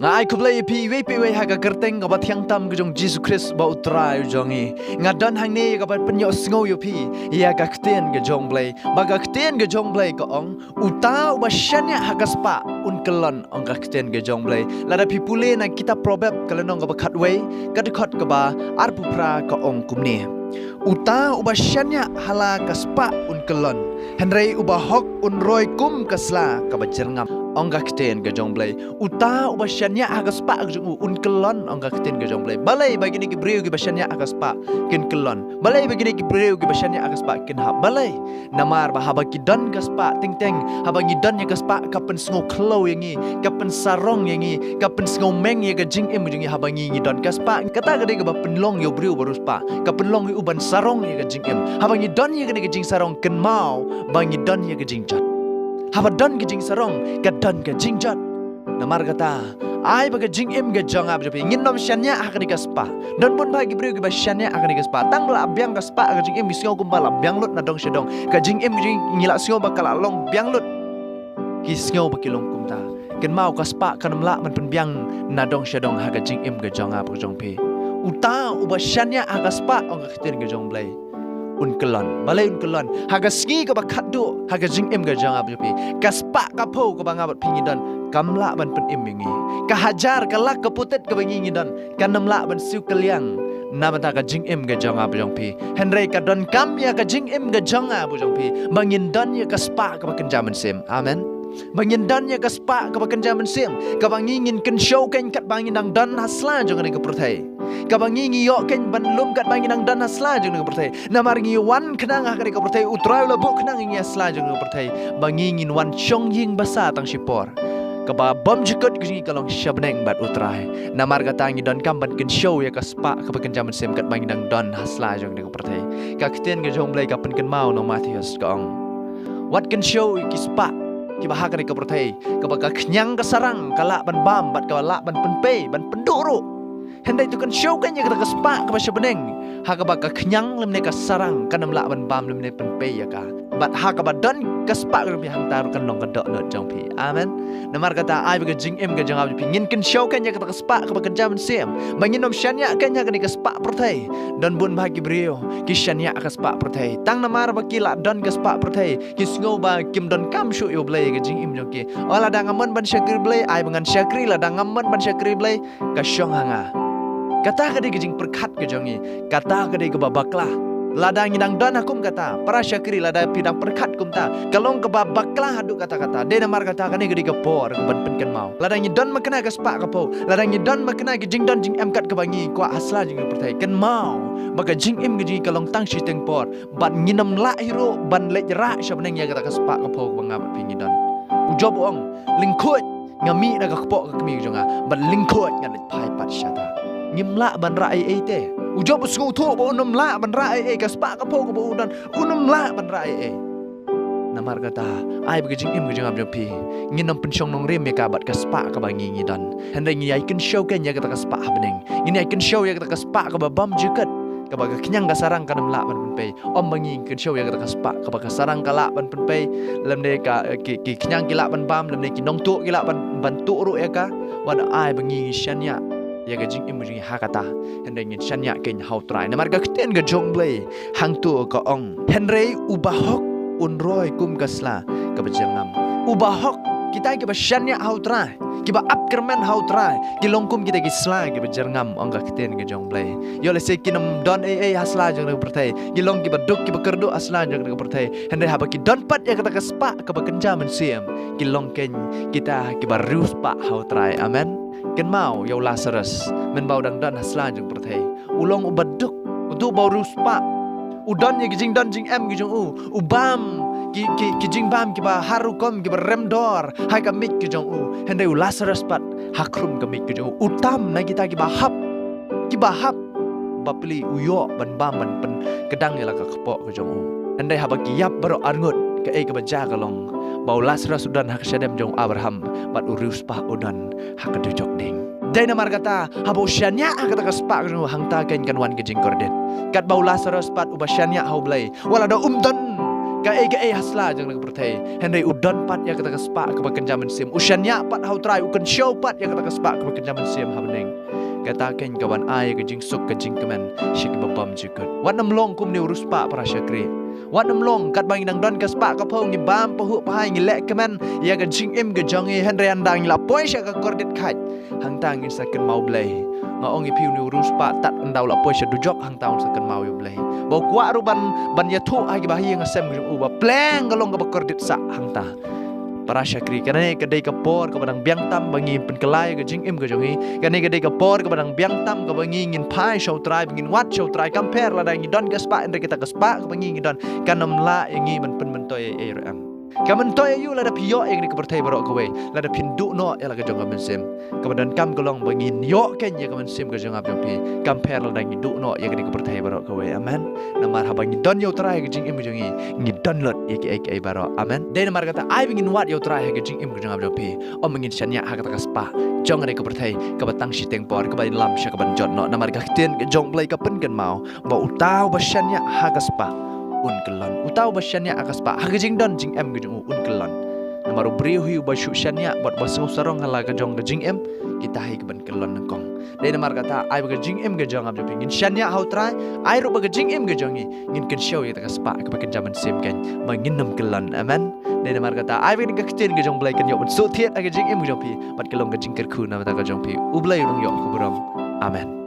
Ngai kublai pi we pi we haga gerteng ga bathiang tam ga jong Jesus Christ ba utrai jongi ngadan hang ne ga bat penyo sngo yo pi ya ga kten ga jong blai ba ga kten ga jong blai ka ong uta ba shanya haga spa un kelon ong ga kten ga jong blai lada pi pule na kita probab kalenong ga khat we ga de khat ga ba ar pupra ka ong kumne uta uba shanya hala ka spa un kelon henrei uba hok un roi kum kasla ka ba jerngam ongga kten ga jongblai uta ubashanya agaspa jong un kelon ongga kten ga jongblai balai bagini ki breu gi bashanya agaspa ken kelon balai bagini ki breu gi bashanya agaspa ken ha balai namar ba haba ki dan gaspa ting teng haba gi dan ya gaspa kapen sngo klo yangi kapen sarong yangi kapen sngo meng ya ga jing em jing haba ngi dan gaspa kata ga de ga penlong yo breu baruspa kapen long yu uban sarong ya ga jing em haba ngi dan ya ga jing sarong ken mau bangi dan ya ga jing jat haba dan ke jing sarong ka dan ke jing jat namar kata ai baga jing em ga jong ab jopi ngin nom shanya akani ka spa don pun bagi breu ga shanya akani ka spa tang la byang ka spa ga jing em bisio kum bala byang lut na dong shedong ka jing em jing ngila sio bakala long byang lut ki sio bakilong kum ta ken mau ka spa kanam la man pen byang na dong shedong ha ga jing em ga jong ab jong pe uta uba shanya aga spa ong ka khiten ga jong blai un kelon balai un kelon haga ski ka bakat do haga jing em ga jang abjopi ka spa ka pho ka bangabat pingidan kamla ban pen imingi ka hajar ka lak ka putet ka bangi ngidan ka namla ban siu kaliang namata ka jing em ga jang abjong pi henrei ka don kam ya ka jing em ga jang abjong pi bangin dan ya ka spa ka bakan jaman sem amen bangin dan ya ka spa ka bakan jaman sem ka bangingin ken show ken kat bangin dang dan hasla jong ka perthai kabangi ngiyo ken ban lum kat bangi nang dan asla jeng nga pertai namar ngi wan kenang ha ka pertai utrai la bu kenang ngi asla jeng nga pertai bangi ngin wan chong ying basa tang sipor kaba bom jikot ngi kalong shabneng bat utrai namar kata ngi don kam ban ken show ya ka spa ka bakan jaman sem kat bangi nang dan asla jeng nga pertai ka kten ga jong blai ka pen ken mau no Matius ka ong wat ken show ki spa ki ba ha ka pertai ka ba ka knyang ka sarang kala ban bam bat ka la ban penpe ban penduru hendak itu kan show kan ya kata spa ke basya beneng haka baka kenyang lemne ka sarang kanam la ban bam lemne penpe ya ka bat haka badan ka spa ke hang taru kan long ka dok not jong pi amen namar kata ai baga jing em ga jang abi pingin kan show kan ya kata spa ke baka jam sem mangin nom shanya kan ya ka spa pertai dan bun bagi brio ki shanya ka spa pertai tang namar baki la don ka spa pertai ki sngo ba kim don kam shu yo blai ga jing im jong ki ola da ngamon ban syakri blai ai bangan syakri la da ngamon ban syakri blai ka shong hanga kata kade gijing perkat ke jongi kata kade ke babaklah ladang ngidang dan akum kata para syakri lada pidang perkat kumta kalong ke babaklah adu kata-kata de namar kata kane gede ke por ke ban penken mau ladang ngidon makna ke spa ke po ladang ngidon makna ke jing don jing em kat ke bangi kwa asla jing pertai ken mau maka jing em gijing kalong tang shi teng por ban nginam la hiro ban lej ra syabneng ya kata ke spa ke po bangabat pingidon ujob ong lingkut ngami na ka po ke kemi jonga ban lingkut ngalet pai pat syata ngimla ban ra ai te ujob sku thu bo unum la ban ra ai ka spa ka po ko bo udan unum la ban ra ai namar kata ai bagi jing im gijang abjong pi nginam pensyong nong rem ka bat ka spa ka bangi ngidan handai ngi ai ken show ken ya kata ka spa beneng ngini ai ken show ya kata ka spa ka babam jikat ka baga kenyang ka sarang kanam la ban penpe om bangi ken show ya kata ka spa ka baga sarang ka la ban penpe lemne ka ki kenyang ki la ban bam lemne ki nong tu ki la ban tu ru ya ka wan ai bangi shanya ya ga jing imu hakata henry ngin shanya ken hau trai namar ga kten ga jongblei hang tu ka ong henry ubahok unroi kum kasla ka bajangam ubahok kita ke shanya hau trai kiba upkerman hau trai kilongkum kita ki sla ke bajangam ong ga kten ga jongblei yo le se kinam don hasla jang ga pertai kilong kiba duk kiba kerdu asla jang ga pertai henry haba ki don pat ya kata ka spa ka bakenja men siam kilong ken kita kiba rius pa hau trai amen ken mau yau Lazarus men bau dang dan hasla jeng perthai ulong ubaduk utu bau ruspa udan ye gijing dan jing em gijing ubam ki jing bam ki ba harukom ki ba remdor hai ka mik ki jong hendai Lazarus pat hakrum ka mik ki jong utam na kita ki ba hap bapli uyo ban bam ban pen kedang ya la ka kepok ki jong hendai haba ki yap baro arngut ka ka baja ka long bau Lazarus udan hak syadem jong Abraham bat urus pa udan hak dujok ding dai namar kata habo syanya kata ka spa jong hangta ken kan wan gejing kordet kat bau Lazarus pat ubashanya hau blai wala da umdan ka e hasla jang nak pertai henry udan pat ya kata kaspa ke kenjaman sim usyanya pat hau trai ukan show pat ya kata kaspa ke kenjaman sim habneng kata ken kawan ai ke jing suk ke jing kemen shik babam jikut wat nam long kum ni urus pa para syakri wat nam long kat bang dang don kaspa ka phong ni bam pahu pahai ni lek kemen ya ke jing im ke jong e henry andang la poi syak ka kordit khat hang tang in saken mau blai nga ong ipiu ni urus pa tat ndau la poi syak dujok hang taun saken mau yu blai bau kwa ruban ban ya thu ai bahi nga sem u ba pleng galong ka kordit sa hang ta para syakri kanai kedai kapor ke badang biang tam bangi penkelai ke jing im ke jongi kanai kedai kapor ke badang biang tam ke bangi ngin pai show try bangin wat show try compare la dang don gaspa endre kita gaspa ke bangi ngidon kanam la yangi man pen mentoy e ram kamen toy yu la da pio yang ni ke pertai barok ke we la da pindu no ya la ke jong kamen sem ke badan kam golong bangin yo ken ya kamen sem ke jong ap jong pi compare la dang du no yang ni ke pertai barok ke we amen namar ha bangi don yo try ke jing im jongi ngidon lot ya ke barok amen de namar kata ai bangin wat yo try ke jing im ke jong ap jong pi om bangin syanya ha kata kaspa jong ni ke pertai ke batang siteng por ke bain lam sya ke ban jot no namar ka tien ke jong play ka pen kan mau ba utau ba syanya ha kaspa un kelon utau basyanya akas pa hagajing don jing em gejung un kelon namaru brio hiu basyu syanya buat basung sarong hala gejong gejing em kita hai ke ban kelon nengkong dai namar kata ai bagajing em gejong ab joping syanya hau trai ai ro bagajing em gejongi ngin ken show ya takas pa ke bakan jaman sim kan mangin nem kelon amen dai namar kata ai bagin gejing gejong blai kan yo ban su thiet agajing em gejong pi bat kelong gejing kerku na ta gejong pi ublai rong yo ku brom amen